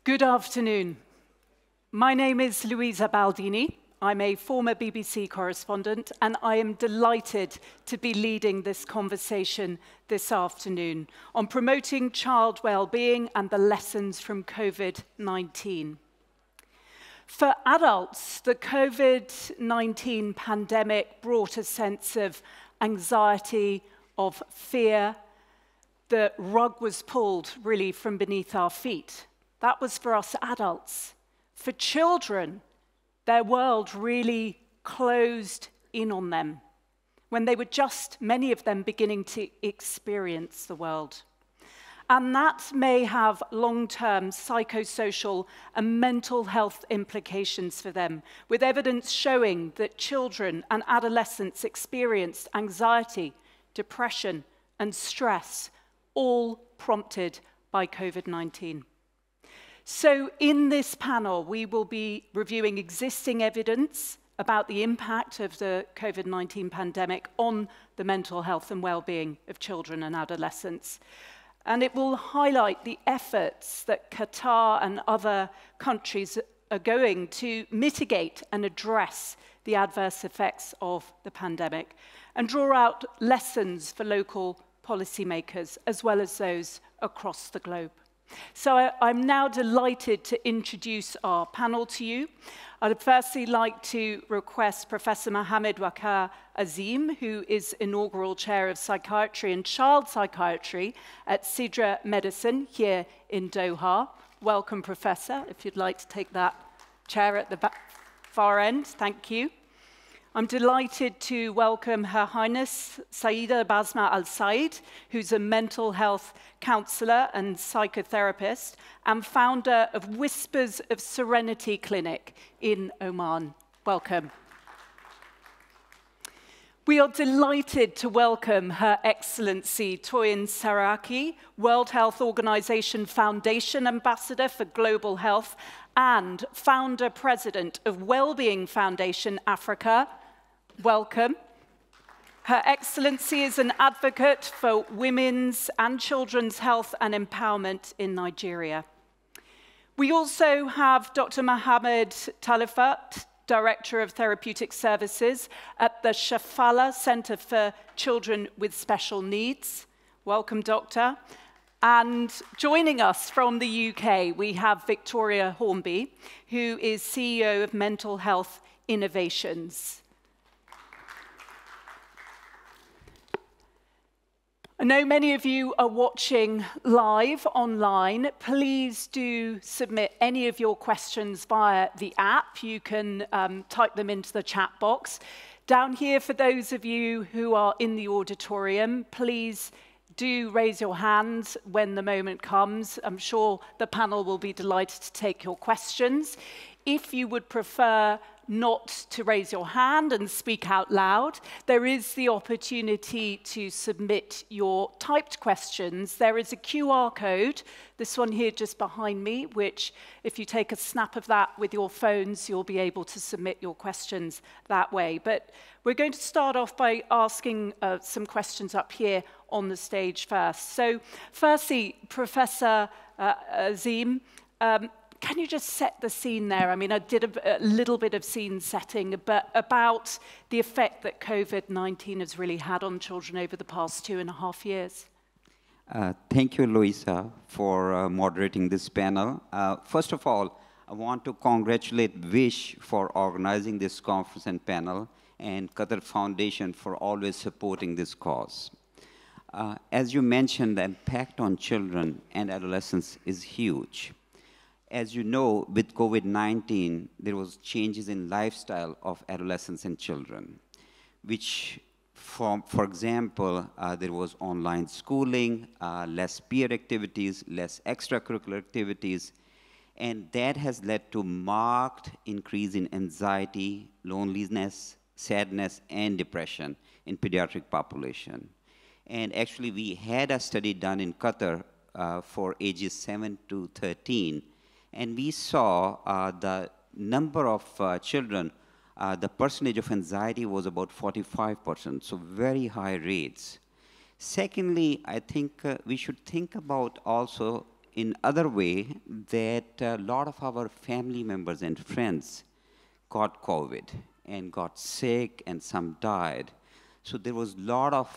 Good afternoon. My name is Luisa Baldini. I'm a former BBC correspondent, and I am delighted to be leading this conversation this afternoon on promoting child well-being and the lessons from COVID-19. For adults, the COVID-19 pandemic brought a sense of anxiety, of fear. The rug was pulled really from beneath our feet. That was for us adults. For children, their world really closed in on them when they were just, many of them, beginning to experience the world. And that may have long-term psychosocial and mental health implications for them, with evidence showing that children and adolescents experienced anxiety, depression, and stress, all prompted by COVID-19. So in this panel, we will be reviewing existing evidence about the impact of the COVID-19 pandemic on the mental health and well-being of children and adolescents. And it will highlight the efforts that Qatar and other countries are going to mitigate and address the adverse effects of the pandemic and draw out lessons for local policymakers as well as those across the globe. So I'm now delighted to introduce our panel to you. I'd firstly like to request Professor Mohammed Waqar Azim, who is inaugural chair of psychiatry and child psychiatry at Sidra Medicine here in Doha. Welcome, Professor, if you'd like to take that chair at the far end. Thank you. I'm delighted to welcome Her Highness Saida Basma Al Said, who's a mental health counselor and psychotherapist and founder of Whispers of Serenity Clinic in Oman. Welcome. We are delighted to welcome Her Excellency Toyin Saraki, World Health Organization Foundation Ambassador for Global Health and founder-president of Wellbeing Foundation Africa. Welcome. Her Excellency is an advocate for women's and children's health and empowerment in Nigeria. We also have Dr. Mohammed Talifat, Director of Therapeutic Services at the Shafala Center for Children with Special Needs. Welcome, Doctor. And joining us from the UK, we have Victoria Hornby, who is CEO of Mental Health Innovations. I know many of you are watching live online. Please do submit any of your questions via the app. You can type them into the chat box. Down here, for those of you who are in the auditorium, please do raise your hands when the moment comes. I'm sure the panel will be delighted to take your questions. If you would prefer not to raise your hand and speak out loud, there is the opportunity to submit your typed questions. There is a QR code, this one here just behind me, which if you take a snap of that with your phones, you'll be able to submit your questions that way. But we're going to start off by asking some questions up here on the stage first. So firstly, Professor Azim, can you just set the scene there? I mean, I did a little bit of scene setting, but about the effect that COVID-19 has really had on children over the past 2.5 years. Thank you, Luisa, for moderating this panel. First of all, I want to congratulate Wish for organizing this conference and panel, and Qatar Foundation for always supporting this cause. As you mentioned, the impact on children and adolescents is huge. As you know, with COVID-19, there was changes in lifestyle of adolescents and children, which, for example, there was online schooling, less peer activities, less extracurricular activities, and that has led to marked increase in anxiety, loneliness, sadness, and depression in pediatric population. And actually, we had a study done in Qatar for ages 7 to 13, and we saw the number of children, the percentage of anxiety was about 45%, so very high rates. Secondly, I think we should think about also in other way that a lot of our family members and friends got COVID and got sick and some died. So there was a lot of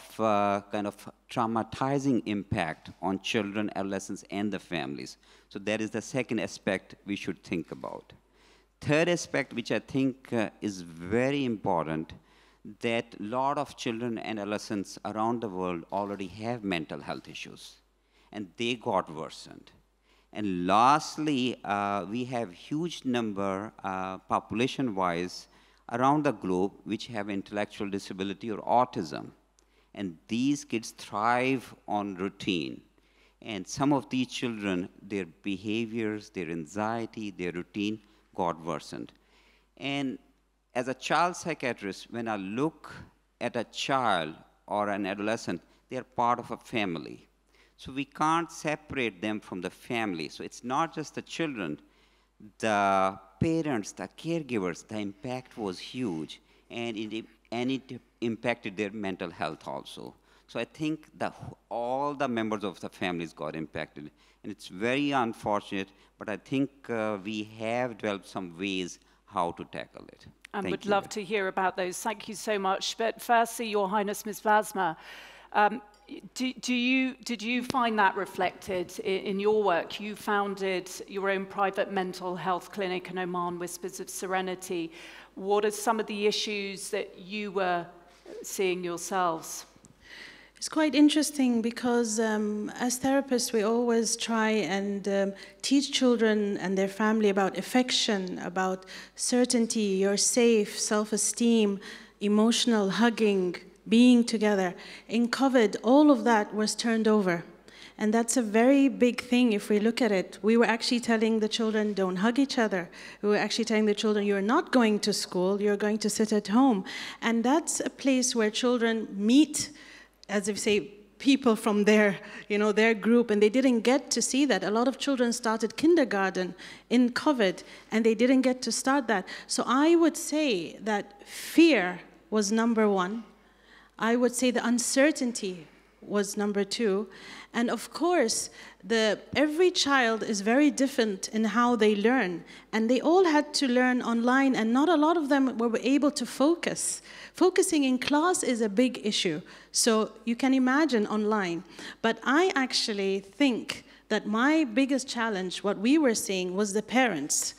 kind of traumatizing impact on children, adolescents, and the families. So that is the second aspect we should think about. Third aspect, which I think is very important, that a lot of children and adolescents around the world already have mental health issues, and they got worsened. And lastly, we have huge number, population-wise, around the globe which have intellectual disability or autism. And these kids thrive on routine. And some of these children, their behaviors, their anxiety, their routine got worsened. And as a child psychiatrist, when I look at a child or an adolescent, they are part of a family. So we can't separate them from the family. So it's not just the children, the parents, the caregivers, the impact was huge, and it impacted their mental health also. So I think that all the members of the families got impacted, and it's very unfortunate, but I think we have developed some ways how to tackle it. And would love to hear about those. Thank you so much. But firstly, Your Highness, Ms. Vasma, did you find that reflected in your work? You founded your own private mental health clinic in Oman, Whispers of Serenity. What are some of the issues that you were seeing yourselves? It's quite interesting because as therapists, we always try and teach children and their family about affection, about certainty, you're safe, self-esteem, emotional hugging, being together. In COVID, all of that was turned over. And that's a very big thing if we look at it. We were actually telling the children, don't hug each other. We were actually telling the children, you're not going to school, you're going to sit at home. And that's a place where children meet, as if say, people from their, their group, and they didn't get to see that. A lot of children started kindergarten in COVID, and they didn't get to start that. So I would say that fear was number one. I would say the uncertainty was number two. And of course, every child is very different in how they learn. And they all had to learn online, and not a lot of them were able to focus. Focusing in class is a big issue. So you can imagine online. But I actually think that my biggest challenge, what we were seeing, was the parents.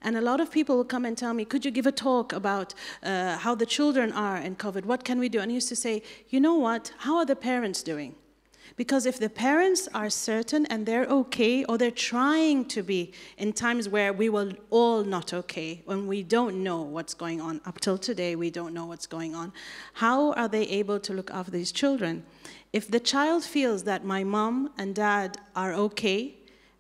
And a lot of people will come and tell me, could you give a talk about how the children are in COVID? What can we do? And I used to say, you know what? How are the parents doing? Because if the parents are certain and they're okay, or they're trying to be in times where we were all not okay, when we don't know what's going on, up till today we don't know what's going on, how are they able to look after these children? If the child feels that my mom and dad are okay,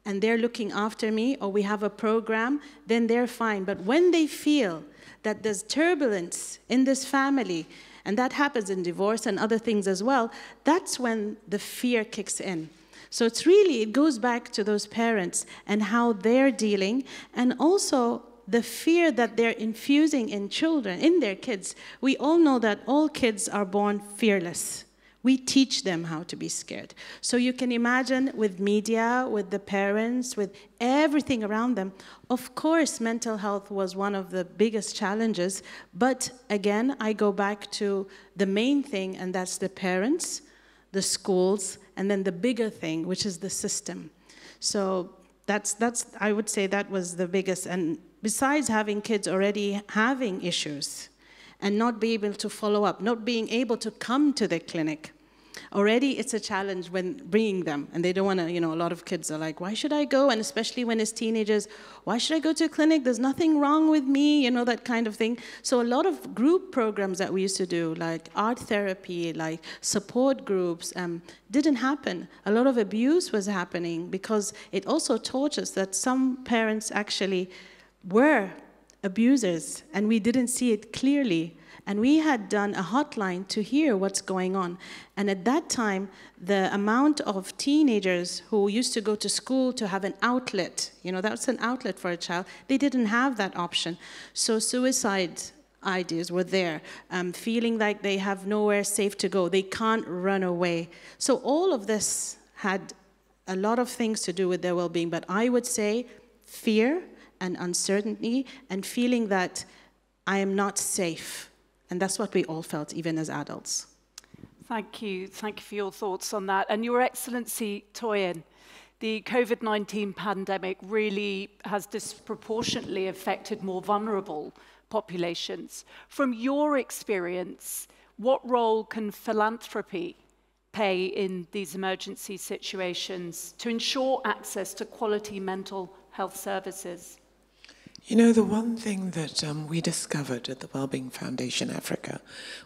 and they're looking after me, or we have a program, then they're fine. But when they feel that there's turbulence in this family, and that happens in divorce and other things as well, that's when the fear kicks in. So it goes back to those parents and how they're dealing, and also the fear that they're infusing in children, in their kids. We all know that all kids are born fearless. We teach them how to be scared. So you can imagine with media, with the parents, with everything around them, of course, mental health was one of the biggest challenges. But again, I go back to the main thing, and that's the parents, the schools, and then the bigger thing, which is the system. So I would say that was the biggest. And besides having kids already having issues and not be able to follow up, not being able to come to the clinic, already it's a challenge when bringing them, and they don't want to, a lot of kids are like, why should I go? And especially when it's teenagers, why should I go to a clinic? There's nothing wrong with me, that kind of thing. So a lot of group programs that we used to do, like art therapy, like support groups, didn't happen. A lot of abuse was happening because it also taught us that some parents actually were abusers, and we didn't see it clearly. And we had done a hotline to hear what's going on. And at that time, the amount of teenagers who used to go to school to have an outlet, that's an outlet for a child, they didn't have that option. So suicide ideas were there, feeling like they have nowhere safe to go. They can't run away. So all of this had a lot of things to do with their well-being, but I would say fear and uncertainty and feeling that I am not safe. And that's what we all felt, even as adults. Thank you. Thank you for your thoughts on that. And Your Excellency, Toyin, the COVID-19 pandemic really has disproportionately affected more vulnerable populations. From your experience, what role can philanthropy play in these emergency situations to ensure access to quality mental health services? You know, the one thing that we discovered at the Wellbeing Foundation Africa,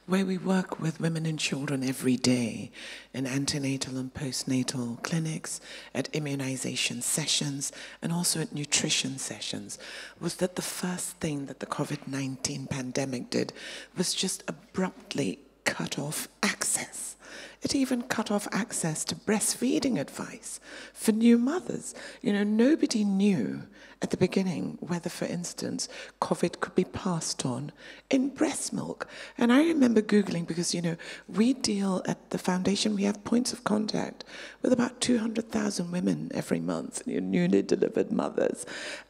where we work with women and children every day in antenatal and postnatal clinics, at immunization sessions, and also at nutrition sessions, was that the first thing that the COVID-19 pandemic did was just abruptly cut off access. It even cut off access to breastfeeding advice for new mothers. You know, nobody knew at the beginning whether, for instance, COVID could be passed on in breast milk. And I remember Googling because, you know, we deal at the foundation, we have points of contact with about 200,000 women every month, newly delivered mothers.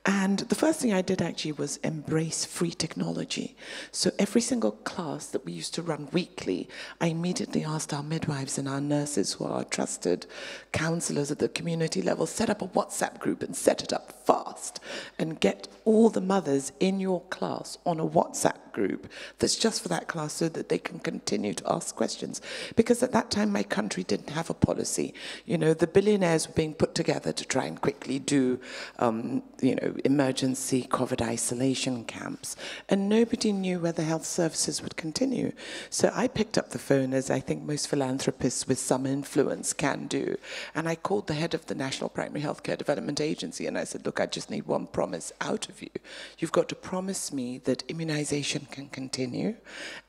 And the first thing I did actually was embrace free technology. So every single class that we used to run weekly, I immediately asked our midwives and our nurses, who are our trusted counselors at the community level, set up a WhatsApp group and set it up fast and get all the mothers in your class on a WhatsApp group that's just for that class so that they can continue to ask questions. Because at that time, my country didn't have a policy. You know, the billionaires were being put together to try and quickly do, you know, emergency COVID isolation camps. And nobody knew whether health services would continue. So I picked up the phone, as I think most philanthropists with some influence can do. And I called the head of the National Primary Healthcare Development Agency and I said, look, I just need one promise out of you. You've got to promise me that immunization can continue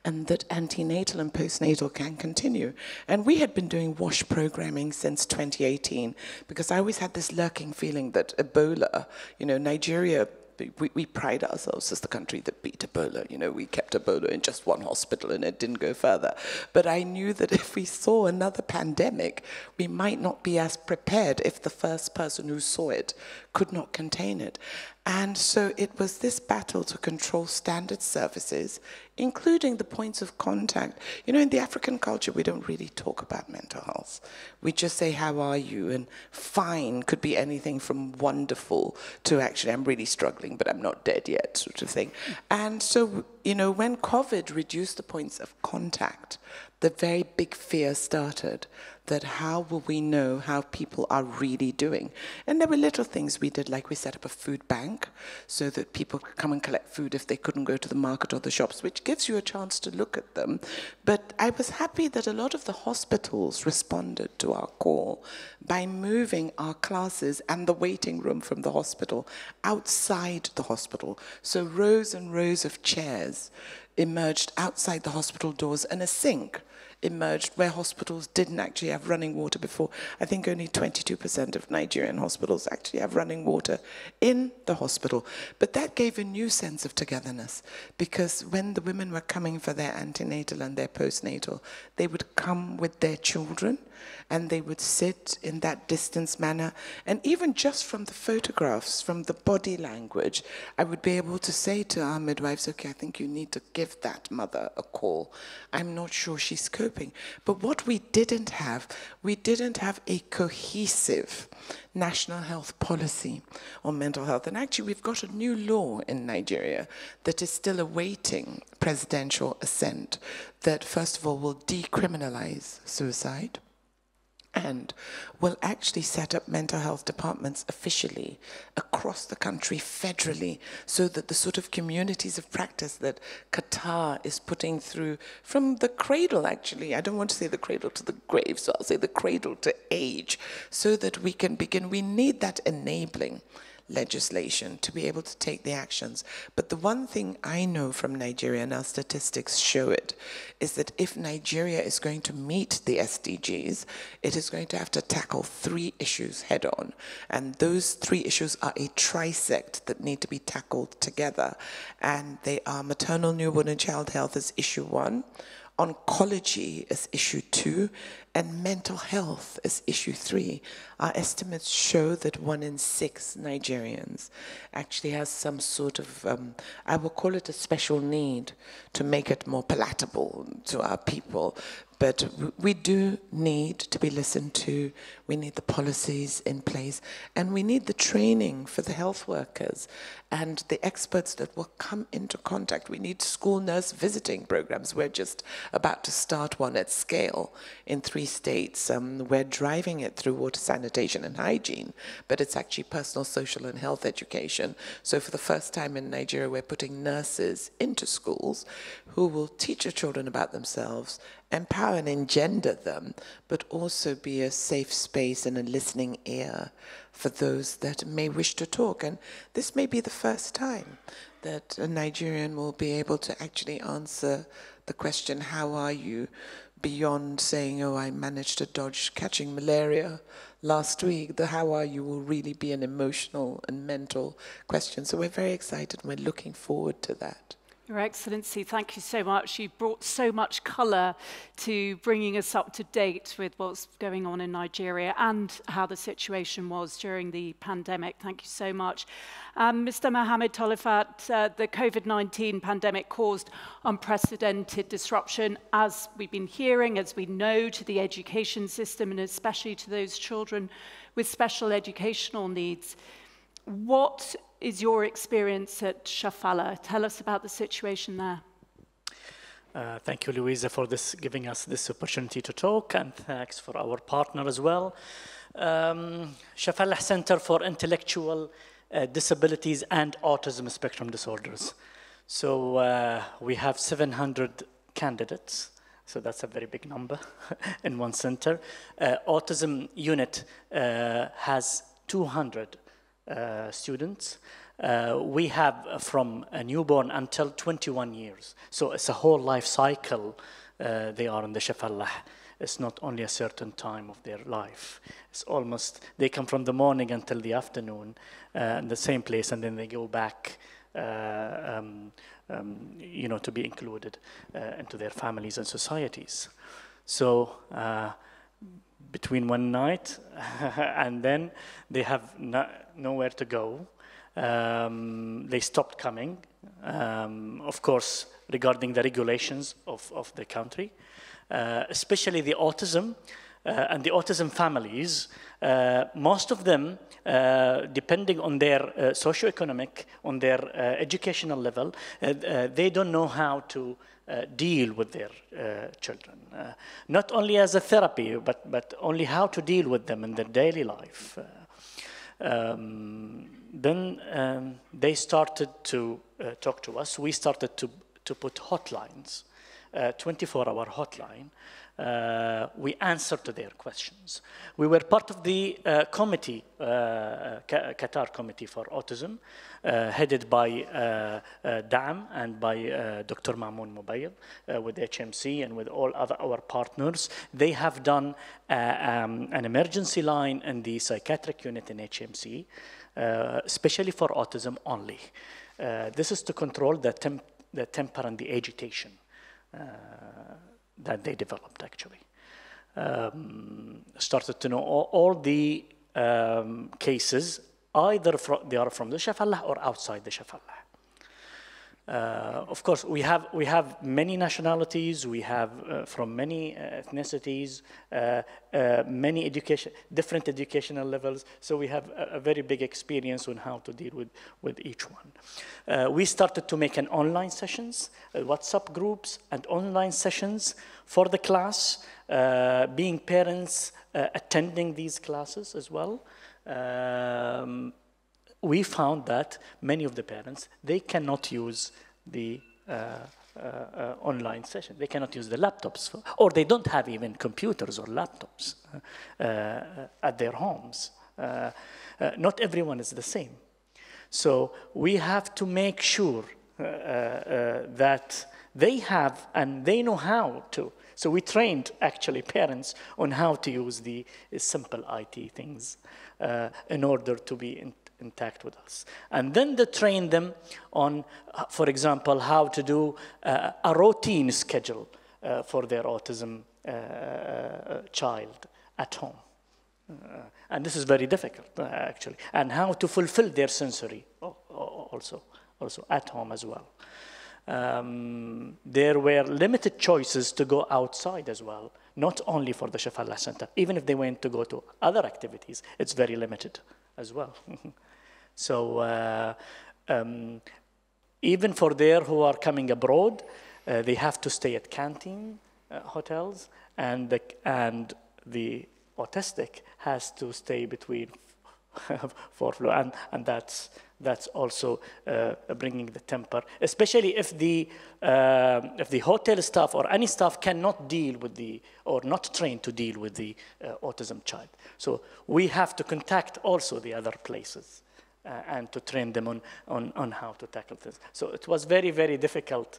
and that antenatal and postnatal can continue. And we had been doing WASH programming since 2018 because I always had this lurking feeling that Ebola, you know, Nigeria, we pride ourselves as the country that beat Ebola. You know, we kept Ebola in just one hospital and it didn't go further. But I knew that if we saw another pandemic, we might not be as prepared if the first person who saw it could not contain it. And so it was this battle to control standard services, including the points of contact. You know, in the African culture, we don't really talk about mental health. We just say, how are you? And fine could be anything from wonderful to actually, I'm really struggling, but I'm not dead yet, sort of thing. And so, you know, when COVID reduced the points of contact, the very big fear started that how will we know how people are really doing? And there were little things we did, like we set up a food bank so that people could come and collect food if they couldn't go to the market or the shops, which gives you a chance to look at them. But I was happy that a lot of the hospitals responded to our call by moving our classes and the waiting room from the hospital outside the hospital. So rows and rows of chairs emerged outside the hospital doors and a sink emerged where hospitals didn't actually have running water before. I think only 22% of Nigerian hospitals actually have running water in the hospital. But that gave a new sense of togetherness because when the women were coming for their antenatal and their postnatal, they would come with their children and they would sit in that distance manner. And even just from the photographs, from the body language, I would be able to say to our midwives, okay, I think you need to give that mother a call. I'm not sure she's coping. But what we didn't have a cohesive national health policy on mental health. And actually, we've got a new law in Nigeria that is still awaiting presidential assent that, first of all, will decriminalize suicide and will actually set up mental health departments officially across the country federally so that the sort of communities of practice that Qatar is putting through from the cradle, actually, I don't want to say the cradle to the grave, so I'll say the cradle to age, so that we can begin. We need that enabling legislation to be able to take the actions. But the one thing I know from Nigeria, and our statistics show it, is that if Nigeria is going to meet the SDGs, it is going to have to tackle 3 issues head on. And those 3 issues are a trisect that need to be tackled together. And they are maternal, newborn, and child health as issue 1, Oncology is issue 2, and mental health is issue 3. Our estimates show that 1 in 6 Nigerians actually has some sort of, I will call it a special need to make it more palatable to our people. But we do need to be listened to. We need the policies in place, and we need the training for the health workers and the experts that will come into contact. We need school nurse visiting programs. We're just about to start one at scale in 3 states. We're driving it through water sanitation and hygiene, but it's actually personal, social, and health education. So for the first time in Nigeria, we're putting nurses into schools who will teach the children about themselves, empower and engender them, but also be a safe space and a listening ear for those that may wish to talk. And this may be the first time that a Nigerian will be able to actually answer the question, how are you, beyond saying, oh, I managed to dodge catching malaria last week. The how are you will really be an emotional and mental question. So we're very excited and we're looking forward to that. Your Excellency, thank you so much. You brought so much colour to bringing us up to date with what's going on in Nigeria and how the situation was during the pandemic. Thank you so much. Mr. Mohammed Tolifat, the COVID-19 pandemic caused unprecedented disruption, as we've been hearing, as we know, to the education system and especially to those children with special educational needs. What is your experience at Shafala? Tell us about the situation there. Thank you, Louisa, for giving us this opportunity to talk, and thanks for our partner as well. Shafala Center for Intellectual Disabilities and Autism Spectrum Disorders. So we have 700 candidates, so that's a very big number in one center. Autism unit has 200 students. We have from a newborn until 21 years. So it's a whole life cycle they are in the Shafallah. It's not only a certain time of their life. It's almost, they come from the morning until the afternoon in the same place, and then they go back you know, to be included into their families and societies. So between one night and then they have nowhere to go. They stopped coming, of course, regarding the regulations of the country, especially the autism and the autism families. Most of them, depending on their socioeconomic, on their educational level, they don't know how to deal with their children. Not only as a therapy, but only how to deal with them in their daily life. Then they started to talk to us. We started to put hotlines, 24-hour hotline. We answered to their questions. We were part of the committee, Qatar Committee for Autism, headed by DAM and by Dr. Mamoun Mubayid with HMC and with all other our partners. They have done an emergency line in the psychiatric unit in HMC, especially for autism only. This is to control the temper and the agitation that they developed, actually. Started to know all the cases, either they are from the Shafallah or outside the Shafallah. Of course, we have many nationalities, we have from many ethnicities, many different educational levels, so we have a very big experience on how to deal with each one. We started to make an online sessions, WhatsApp groups and online sessions for the class, being parents attending these classes as well. We found that many of the parents, they cannot use the online session. They cannot use the laptops, or they don't have even computers or laptops at their homes. Not everyone is the same. So we have to make sure that they have and they know how to. So we trained actually parents on how to use the simple IT things in order to be intact with us. And then they train them on, for example, how to do a routine schedule for their autism child at home. And this is very difficult, actually. And how to fulfill their sensory also at home as well. There were limited choices to go outside as well, not only for the Shafallah Center. Even if they went to go to other activities, it's very limited as well. So even for there who are coming abroad, they have to stay at canteen hotels, and the autistic has to stay between 4 floors, and that's also bringing the temper, especially if the hotel staff or any staff cannot deal with or not trained to deal with the autism child. So we have to contact also the other places and to train them on how to tackle this. So it was very, very difficult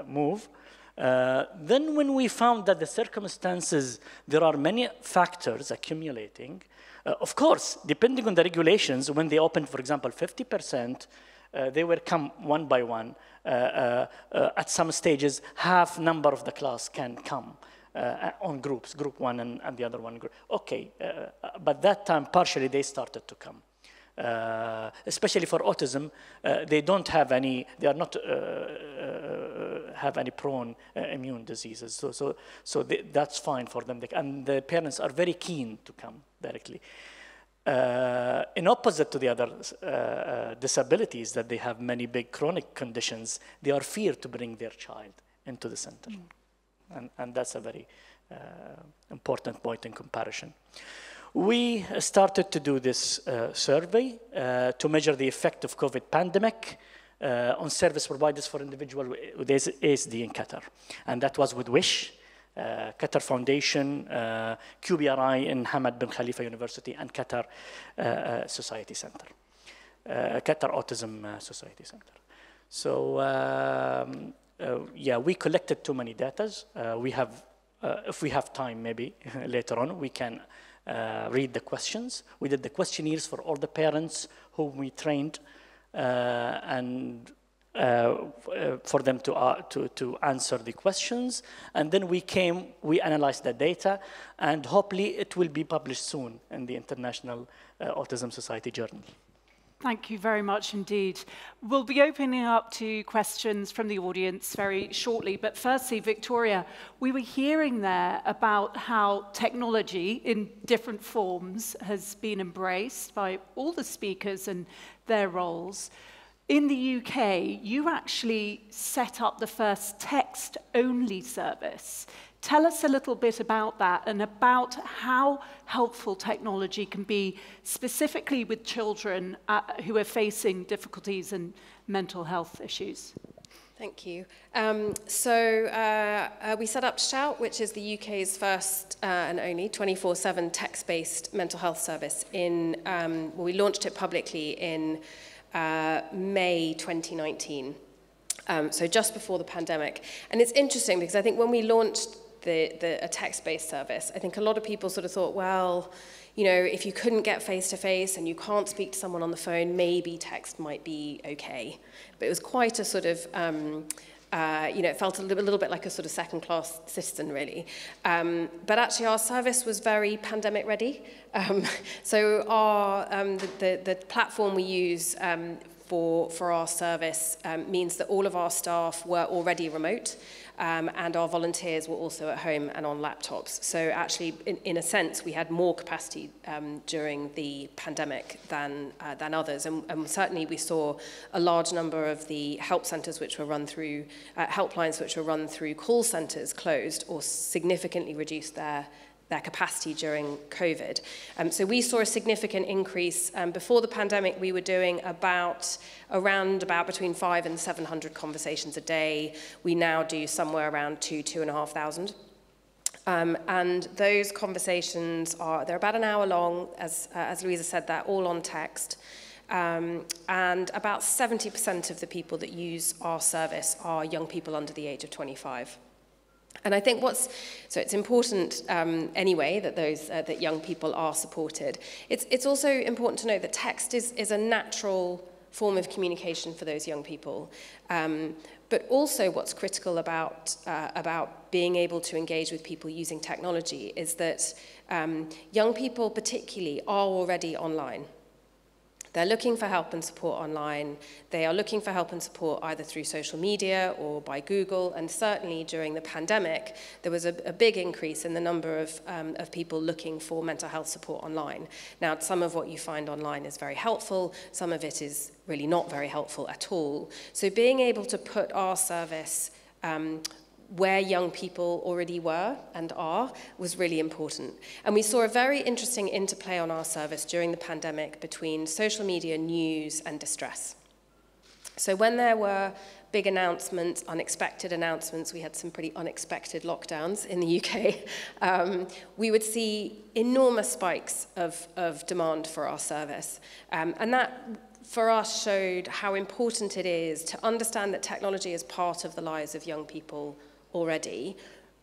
move. Then when we found that the circumstances, there are many factors accumulating, of course, depending on the regulations, when they opened, for example, 50%, they will come one by one. At some stages, half number of the class can come on groups, group one and the other one group. Okay, but that time, partially, they started to come. Especially for autism, they don't have any, they are not have any prone immune diseases. So that's fine for them. And the parents are very keen to come directly. In opposite to the other disabilities, that they have many big chronic conditions, they are feared to bring their child into the center. And that's a very important point in comparison. We started to do this survey to measure the effect of COVID pandemic on service providers for individuals with ASD in Qatar. And that was with WISH, Qatar Foundation, QBRI in Hamad bin Khalifa University, and Qatar Society Center, Qatar Autism Society Center. So yeah, we collected too many data. We have, if we have time maybe later on, we can read the questions. We did the questionnaires for all the parents whom we trained and for them to answer the questions. And then we analyzed the data, and hopefully it will be published soon in the International Autism Society Journal. Thank you very much indeed. We'll be opening up to questions from the audience very shortly, but firstly, Victoria, we were hearing there about how technology in different forms has been embraced by all the speakers and their roles. In the UK, you actually set up the first text-only service. Tell us a little bit about that and about how helpful technology can be, specifically with children who are facing difficulties and mental health issues. Thank you. We set up Shout, which is the UK's first and only 24/7 text-based mental health service. We launched it publicly in May 2019, so just before the pandemic. And it's interesting because I think when we launched a text-based service, I think a lot of people sort of thought, well, you know, if you couldn't get face-to-face and you can't speak to someone on the phone, maybe text might be okay. But it was quite a sort of, you know, it felt a little bit like a sort of second-class citizen, really. But actually, our service was very pandemic-ready. So the platform we use for our service means that all of our staff were already remote, and our volunteers were also at home and on laptops. So actually, in a sense, we had more capacity during the pandemic than others. And certainly we saw a large number of the help centres which were run through, helplines which were run through call centres closed or significantly reduced their capacity during COVID. So we saw a significant increase. Before the pandemic, we were doing around between 500 and 700 conversations a day. We now do somewhere around 2,500. And those conversations they're about an hour long, as Louisa said, they're all on text. And about 70% of the people that use our service are young people under the age of 25. And I think so it's important anyway that that young people are supported. It's also important to note that text is a natural form of communication for those young people. But also what's critical about being able to engage with people using technology is that young people particularly are already online. They're looking for help and support online. They are looking for help and support either through social media or by Google. And certainly during the pandemic, there was a big increase in the number of people looking for mental health support online. Now, some of what you find online is very helpful. Some of it is really not very helpful at all. So being able to put our service where young people already were and are was really important. And we saw a very interesting interplay on our service during the pandemic between social media, news, and distress. So when there were big announcements, unexpected announcements, we had some pretty unexpected lockdowns in the UK, we would see enormous spikes of demand for our service. And that, for us, showed how important it is to understand that technology is part of the lives of young people already,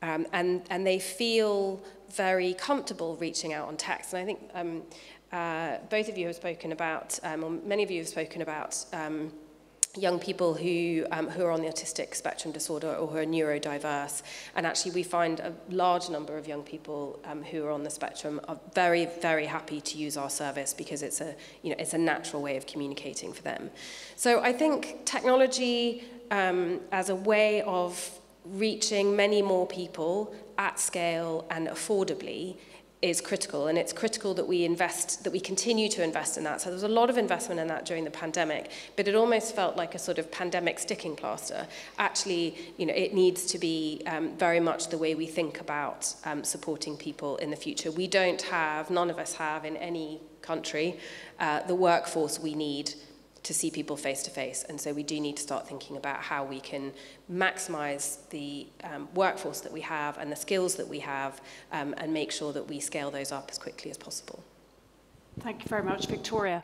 and they feel very comfortable reaching out on text. And I think both of you have spoken about, or many of you have spoken about, young people who are on the autistic spectrum disorder or who are neurodiverse. And actually we find a large number of young people who are on the spectrum are very, very happy to use our service because it's a natural way of communicating for them. So I think technology as a way of reaching many more people at scale and affordably is critical, and it's critical that we continue to invest in that. So there was a lot of investment in that during the pandemic, but it almost felt like a sort of pandemic sticking plaster. Actually, it needs to be very much the way we think about supporting people in the future. None of us have in any country the workforce we need to see people face to face. And so we do need to start thinking about how we can maximize the workforce that we have and the skills that we have and make sure that we scale those up as quickly as possible. Thank you very much, Victoria.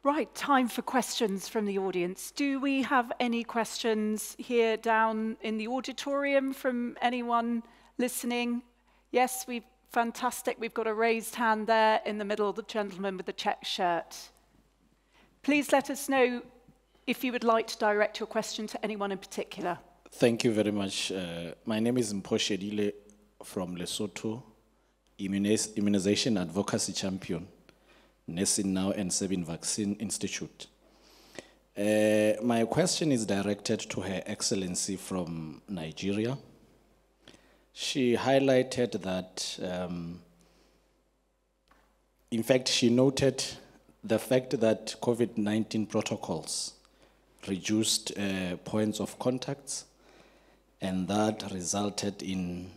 Right, time for questions from the audience. Do we have any questions here down in the auditorium from anyone listening? Yes, fantastic. We've got a raised hand there in the middle, the gentleman with the check shirt. Please let us know if you would like to direct your question to anyone in particular. Thank you very much. My name is Mpho Shedile from Lesotho, Immunization Advocacy Champion, Nursing Now and Sabin Vaccine Institute. My question is directed to Her Excellency from Nigeria. She highlighted that, in fact, she noted the fact that COVID-19 protocols reduced points of contacts, and that resulted in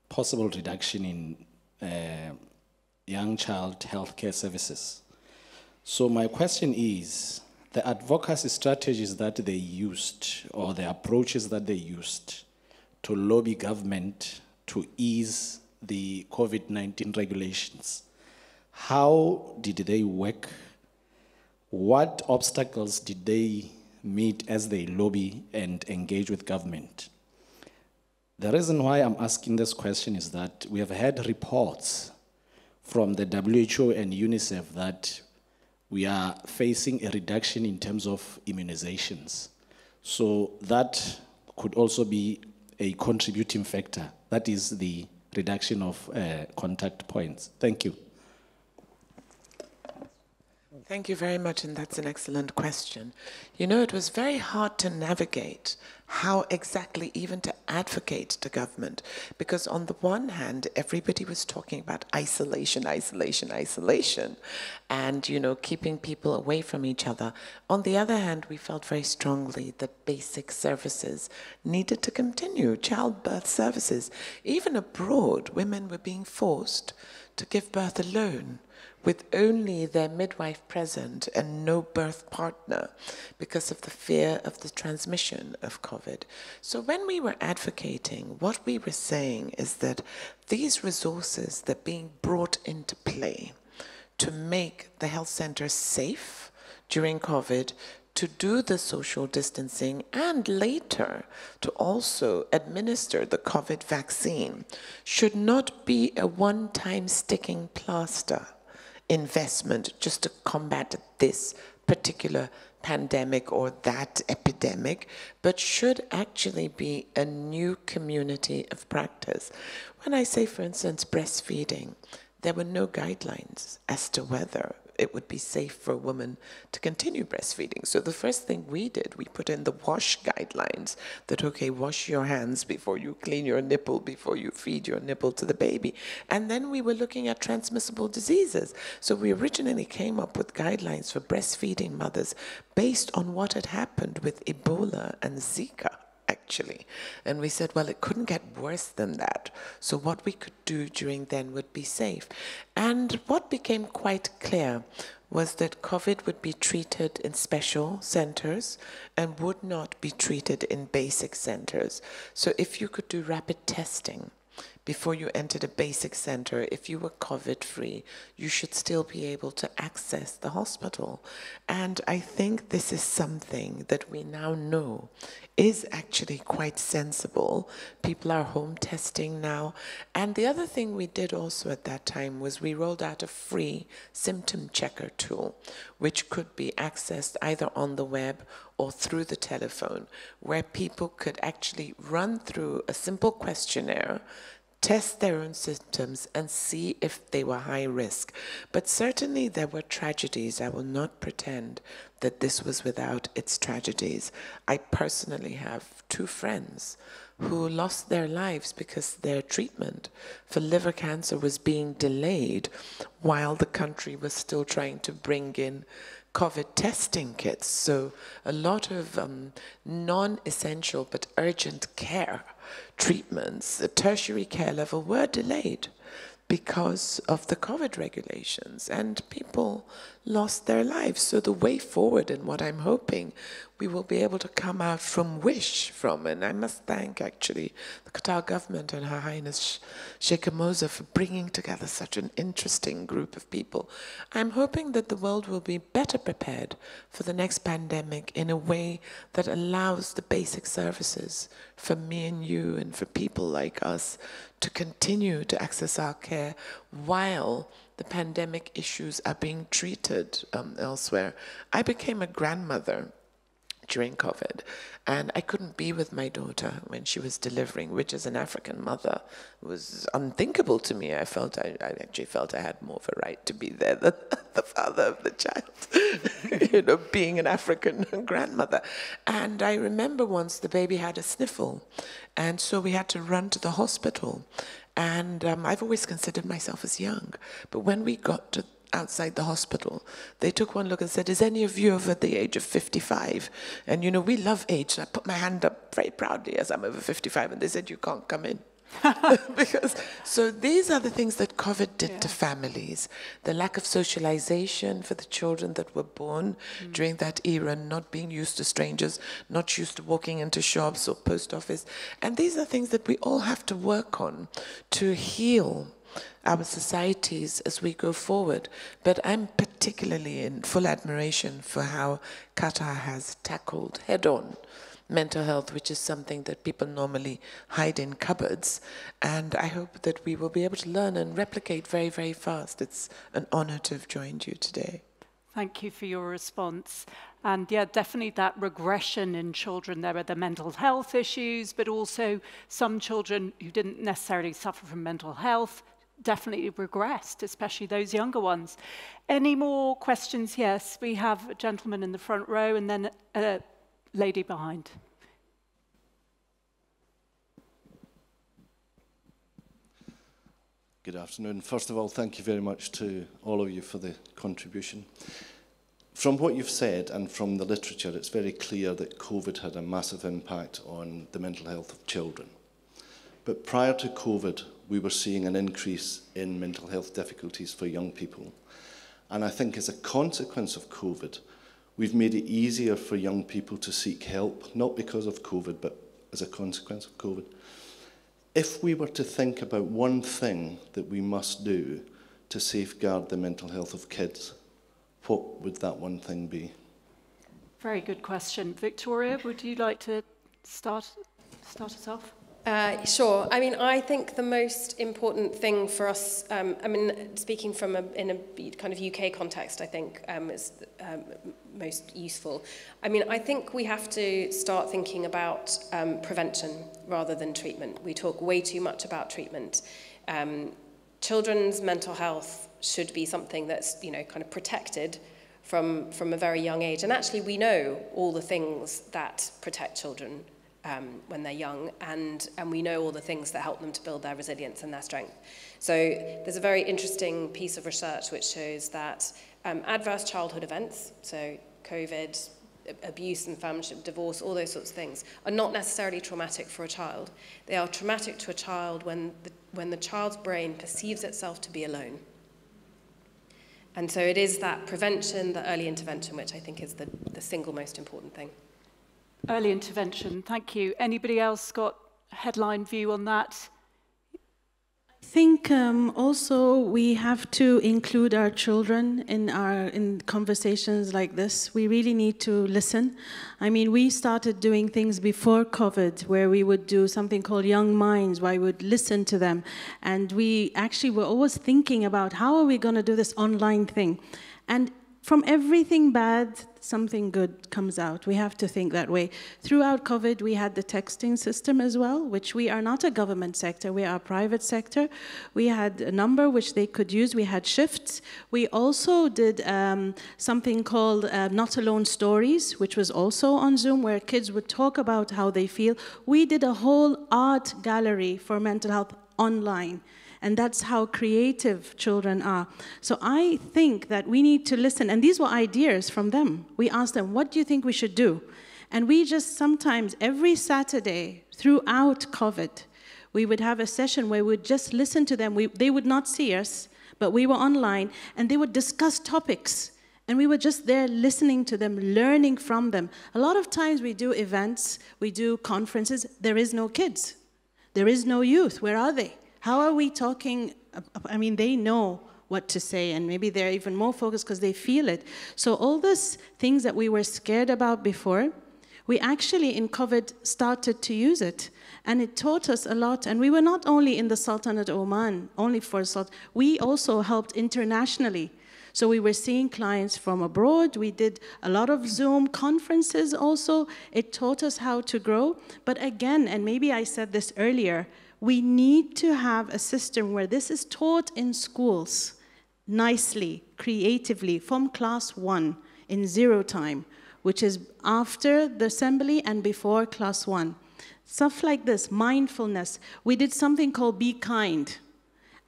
possible reduction in young child healthcare services. So my question is, the advocacy strategies that they used, or the approaches that they used to lobby government to ease the COVID-19 regulations, how did they work? What obstacles did they meet as they lobby and engage with government? The reason why I'm asking this question is that we have had reports from the WHO and UNICEF that we are facing a reduction in terms of immunizations. So that could also be a contributing factor. That is the reduction of contact points. Thank you. Thank you very much, and that's an excellent question. It was very hard to navigate how exactly even to advocate to government, because on the one hand, everybody was talking about isolation, and, keeping people away from each other. On the other hand, we felt very strongly that basic services needed to continue, childbirth services. Even abroad, women were being forced to give birth alone, with only their midwife present and no birth partner because of the fear of the transmission of COVID. So when we were advocating, what we were saying is that these resources that are being brought into play to make the health centers safe during COVID, to do the social distancing, and later to also administer the COVID vaccine should not be a one-time sticking plaster. investment just to combat this particular pandemic or that epidemic, but should actually be a new community of practice. When I say, for instance, breastfeeding, there were no guidelines as to whether it would be safe for a woman to continue breastfeeding. So the first thing we did, we put in the wash guidelines that, okay, wash your hands before you clean your nipple, before you feed your nipple to the baby. And then we were looking at transmissible diseases. So we originally came up with guidelines for breastfeeding mothers based on what had happened with Ebola and Zika, actually. And we said, well, it couldn't get worse than that. So what we could do during then would be safe. And what became quite clear was that COVID would be treated in special centers and would not be treated in basic centers. So if you could do rapid testing before you entered a basic center, if you were COVID-free, you should still be able to access the hospital. And I think this is something that we now know is actually quite sensible. People are home testing now. And the other thing we did also at that time was we rolled out a free symptom checker tool, which could be accessed either on the web or through the telephone, where people could actually run through a simple questionnaire, test their own symptoms, and see if they were high risk. But certainly there were tragedies. I will not pretend that this was without its tragedies. I personally have 2 friends who lost their lives because their treatment for liver cancer was being delayed while the country was still trying to bring in COVID testing kits. So a lot of non-essential but urgent care treatments, the tertiary care level, were delayed because of the COVID regulations, and people lost their lives. So the way forward, and what I'm hoping we will be able to come out from WISH from, and I must thank actually the Qatar government and Her Highness Sheikh Moza for bringing together such an interesting group of people. I'm hoping that the world will be better prepared for the next pandemic in a way that allows the basic services for me and you and for people like us to continue to access our care while the pandemic issues are being treated elsewhere. I became a grandmother during COVID, and I couldn't be with my daughter when she was delivering, which as an African mother was unthinkable to me. I actually felt I had more of a right to be there than the father of the child, being an African grandmother. And I remember once the baby had a sniffle, and so we had to run to the hospital. And I've always considered myself as young, but when we got to outside the hospital, they took one look and said, is any of you over the age of 55? And we love age, so I put my hand up very proudly as I'm over 55, and they said, you can't come in. So these are the things that COVID did to families. The lack of socialization for the children that were born during that era, not being used to strangers, not used to walking into shops or post office. And these are things that we all have to work on to heal our societies as we go forward. But I'm particularly in full admiration for how Qatar has tackled head-on mental health, which is something that people normally hide in cupboards. And I hope that we will be able to learn and replicate very, very fast. It's an honor to have joined you today. Thank you for your response. And yeah, definitely that regression in children. There are the mental health issues, but also some children who didn't necessarily suffer from mental health definitely regressed, especially those younger ones. Any more questions? Yes, we have a gentleman in the front row and then a lady behind. Good afternoon. First of all, thank you very much to all of you for the contribution. From what you've said and from the literature, it's very clear that COVID had a massive impact on the mental health of children. But prior to COVID, we were seeing an increase in mental health difficulties for young people. And I think as a consequence of COVID, we've made it easier for young people to seek help, not because of COVID, but as a consequence of COVID. If we were to think about one thing that we must do to safeguard the mental health of kids, what would that one thing be? Very good question. Victoria, would you like to start us off? Sure. I mean, I think the most important thing for us, I mean, speaking from in a kind of UK context, I think is most useful. I mean, I think we have to start thinking about prevention rather than treatment. We talk way too much about treatment. Children's mental health should be something that's, you know, kind of protected from a very young age. And actually, we know all the things that protect children when they're young, and we know all the things that help them to build their resilience and their strength. So there's a very interesting piece of research which shows that adverse childhood events, so COVID, abuse and family, divorce, all those sorts of things, are not necessarily traumatic for a child. They are traumatic to a child when the child's brain perceives itself to be alone. And so it is that prevention, the early intervention, which I think is the single most important thing. Early intervention, thank you. Anybody else got a headline view on that? I think also we have to include our children in conversations like this. We really need to listen. I mean, we started doing things before COVID where we would do something called Young Minds, where we would listen to them. And we actually were always thinking about how are we going to do this online thing. And from everything bad, something good comes out. We have to think that way. Throughout COVID, we had the texting system as well, which we are not a government sector, we are a private sector. We had a number which they could use. We had shifts. We also did something called Not Alone Stories, which was also on Zoom, where kids would talk about how they feel. We did a whole art gallery for mental health online. And that's how creative children are. So I think that we need to listen. And these were ideas from them. We asked them, what do you think we should do? And we just sometimes, every Saturday throughout COVID, we would have a session where we would just listen to them. They would not see us, but we were online, and they would discuss topics. And we were just there listening to them, learning from them. A lot of times we do events, we do conferences, there is no kids. There is no youth. Where are they? How are we talking? I mean, they know what to say, and maybe they're even more focused because they feel it. So all these things that we were scared about before, we actually in COVID started to use it. And it taught us a lot. And we were not only in the Sultanate Oman, only for Sultan, we also helped internationally. So we were seeing clients from abroad. We did a lot of Zoom conferences also. It taught us how to grow. But again, and maybe I said this earlier, we need to have a system where this is taught in schools nicely, creatively, from class 1 in 0 time, which is after the assembly and before class 1. Stuff like this, mindfulness. We did something called Be Kind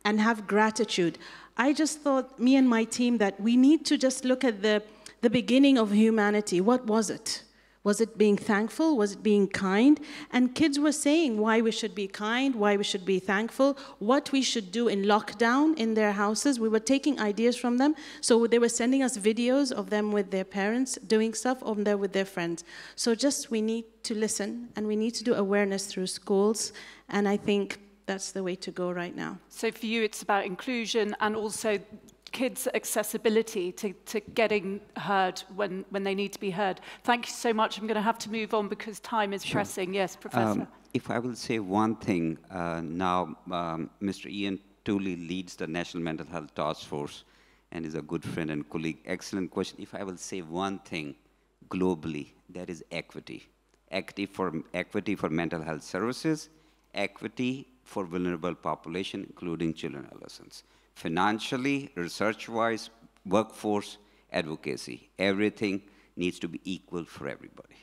and have gratitude. I just thought, me and my team, that we need to just look at the beginning of humanity. What was it? Was it being thankful? Was it being kind? And kids were saying why we should be kind, why we should be thankful, what we should do in lockdown in their houses. We were taking ideas from them. So they were sending us videos of them with their parents doing stuff, or there with their friends. So just we need to listen, and we need to do awareness through schools. And I think that's the way to go right now. So for you, it's about inclusion and also kids' accessibility to getting heard when they need to be heard. Thank you so much. I'm going to have to move on because time is pressing. Yes, Professor. If I will say one thing, now Mr. Ian Tooley leads the National Mental Health Task Force and is a good friend and colleague. Excellent question. If I will say one thing globally, that is equity. Equity for mental health services, equity for vulnerable population, including children and adolescents. Financially, research-wise, workforce, advocacy. Everything needs to be equal for everybody.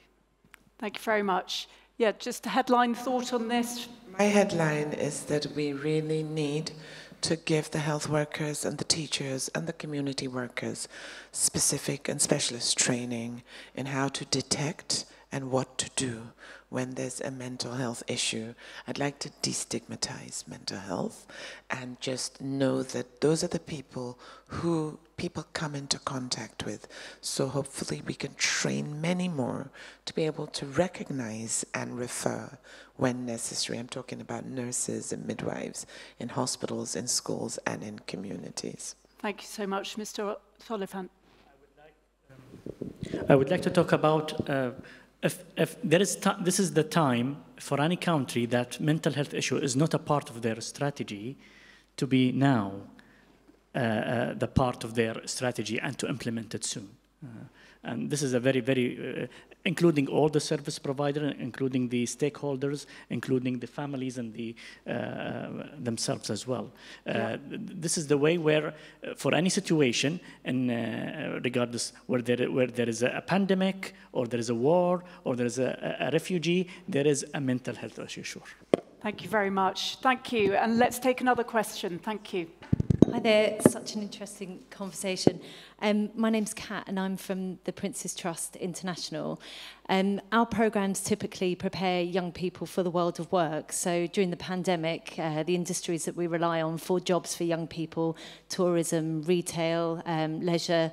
Thank you very much. Yeah, just a headline thought on this. My headline is that we really need to give the health workers and the teachers and the community workers specific and specialist training in how to detect and what to do when there's a mental health issue. I'd like to destigmatize mental health and just know that those are the people who people come into contact with. So hopefully we can train many more to be able to recognize and refer when necessary. I'm talking about nurses and midwives in hospitals, in schools, and in communities. Thank you so much, Mr. Oliphant. I would like to talk about if there is this is the time for any country that mental health issue is not a part of their strategy to be now the part of their strategy and to implement it soon. And this is a very, including all the service providers, including the stakeholders, including the families and the themselves as well. This is the way where, for any situation, and regardless where there is a pandemic, or there is a war, or there is a refugee, there is a mental health issue, sure. Thank you very much. Thank you. And let's take another question. Thank you. Hi there, such an interesting conversation. My name's Kat and I'm from the Prince's Trust International. Our programmes typically prepare young people for the world of work. So during the pandemic, the industries that we rely on for jobs for young people, tourism, retail, leisure,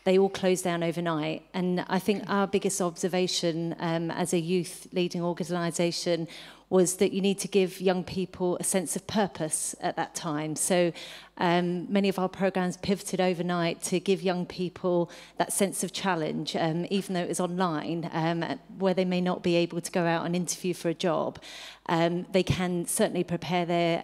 they all closed down overnight. And I think our biggest observation as a youth leading organisation was that you need to give young people a sense of purpose at that time. So many of our programs pivoted overnight to give young people that sense of challenge, even though it was online, where they may not be able to go out and interview for a job. They can certainly prepare their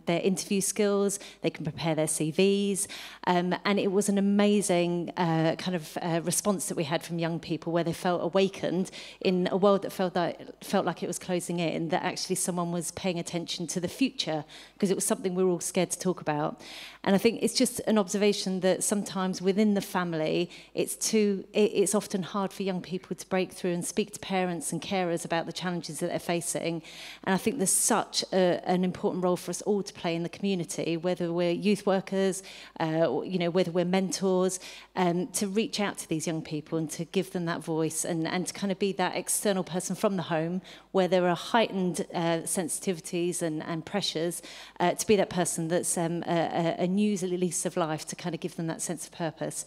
interview skills, they can prepare their CVs, and it was an amazing kind of response that we had from young people where they felt awakened in a world that felt like it was closing in, that actually someone was paying attention to the future, because it was something we were all scared to talk about. And I think it's just an observation that sometimes within the family, it's often hard for young people to break through and speak to parents and carers about the challenges that they're facing. And I think there's such an important role for us all to play in the community, whether we're youth workers, whether we're mentors, to reach out to these young people and to give them that voice and to kind of be that external person from the home where there are heightened sensitivities and pressures, to be that person that's a new lease of life, to kind of give them that sense of purpose.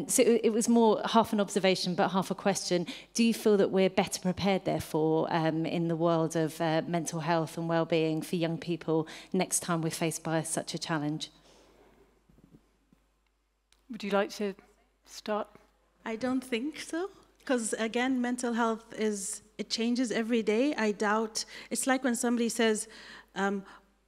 So it was more half an observation but half a question. Do you feel that we're better prepared, therefore, in the world of mental health and well-being for young people next time we're faced by such a challenge? Would you like to start? I don't think so. Because again, mental health it changes every day. I doubt, it's like when somebody says,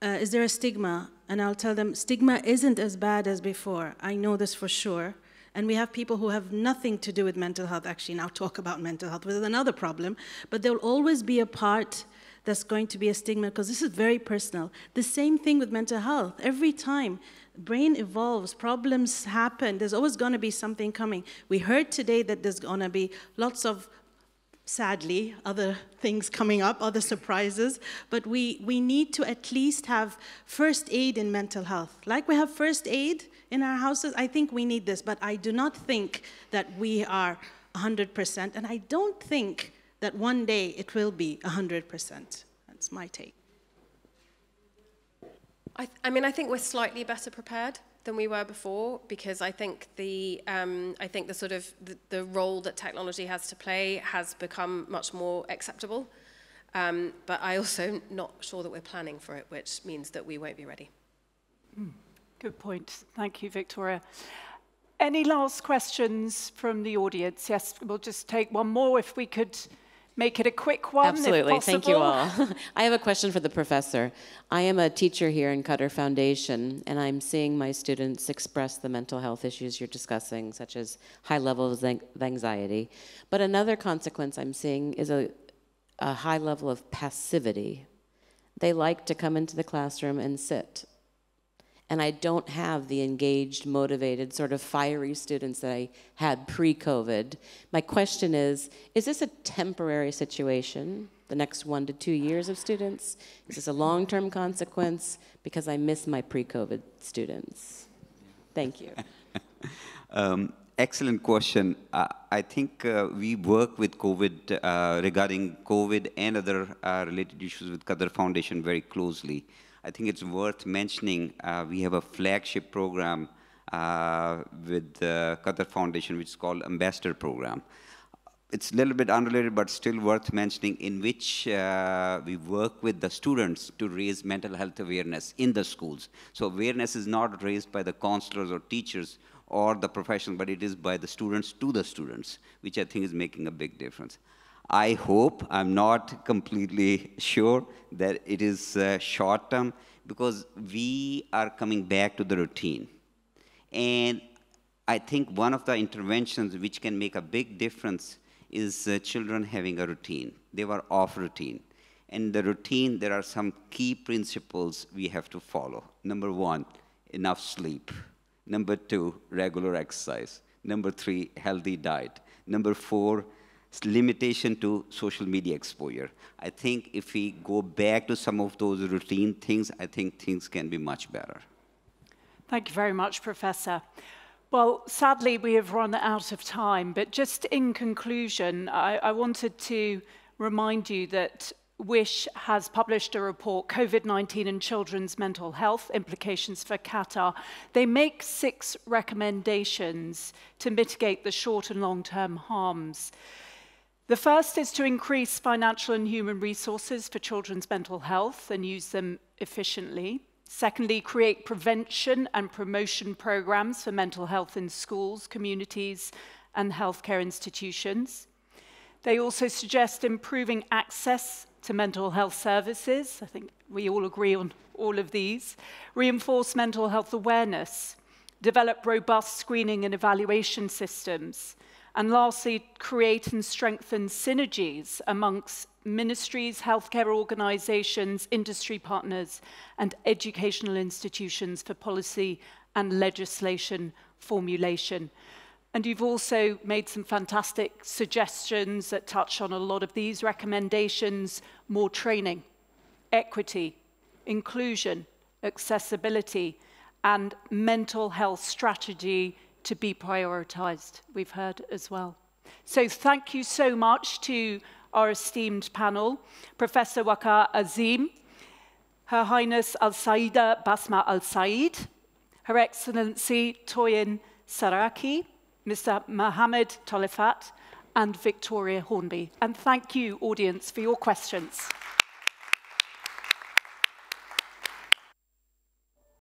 is there a stigma? And I'll tell them, stigma isn't as bad as before. I know this for sure. And we have people who have nothing to do with mental health actually now talk about mental health, which is another problem. But there'll always be a part that's going to be a stigma, because this is very personal. The same thing with mental health. Every time brain evolves, problems happen, there's always going to be something coming. We heard today that there's going to be lots of, sadly, other things coming up, other surprises, but we need to at least have first aid in mental health. Like we have first aid in our houses, I think we need this, but I do not think that we are 100%, and I don't think that one day it will be 100%. That's my take. I mean, I think we're slightly better prepared than we were before, because I think the sort of the role that technology has to play has become much more acceptable. But I also not sure that we're planning for it, which means that we won't be ready. Good point. Thank you, Victoria. Any last questions from the audience? Yes, we'll just take one more if we could make it a quick one. Absolutely. If possible. Thank you all. I have a question for the professor. I am a teacher here in Qatar Foundation, and I'm seeing my students express the mental health issues you're discussing, such as high levels of anxiety. But another consequence I'm seeing is a high level of passivity. They like to come into the classroom and sit. And I don't have the engaged, motivated, sort of fiery students that I had pre-COVID. My question is this a temporary situation, the next 1 to 2 years of students? Is this a long-term consequence because I miss my pre-COVID students? Thank you. Excellent question. I think we work with COVID, regarding COVID and other related issues with Qatar Foundation very closely. I think it's worth mentioning we have a flagship program with the Qatar Foundation, which is called Ambassador Program. It's a little bit unrelated, but still worth mentioning, in which we work with the students to raise mental health awareness in the schools. So awareness is not raised by the counselors or teachers or the professionals, but it is by the students to the students, which I think is making a big difference. I hope, I'm not completely sure that it is short term, because we are coming back to the routine. And I think one of the interventions which can make a big difference is children having a routine. They were off routine. In the routine, there are some key principles we have to follow. Number 1, enough sleep. Number 2, regular exercise. Number 3, healthy diet. Number 4, limitation to social media exposure. I think if we go back to some of those routine things, I think things can be much better. Thank you very much, Professor. Well, sadly, we have run out of time, but just in conclusion, I wanted to remind you that WISH has published a report, COVID-19 and Children's Mental Health Implications for Qatar. They make 6 recommendations to mitigate the short and long-term harms. The first is to increase financial and human resources for children's mental health and use them efficiently. Secondly, create prevention and promotion programs for mental health in schools, communities, and healthcare institutions. They also suggest improving access to mental health services. I think we all agree on all of these. Reinforce mental health awareness. Develop robust screening and evaluation systems. And lastly, create and strengthen synergies amongst ministries, healthcare organizations, industry partners, and educational institutions for policy and legislation formulation. And you've also made some fantastic suggestions that touch on a lot of these recommendations: more training, equity, inclusion, accessibility, and mental health strategy to be prioritized, we've heard as well. So thank you so much to our esteemed panel, Professor Waqar Azim, Her Highness Al-Saida Basma Al-Said, Her Excellency Toyin Saraki, Mr. Mohammed Tolifat, and Victoria Hornby. And thank you, audience, for your questions.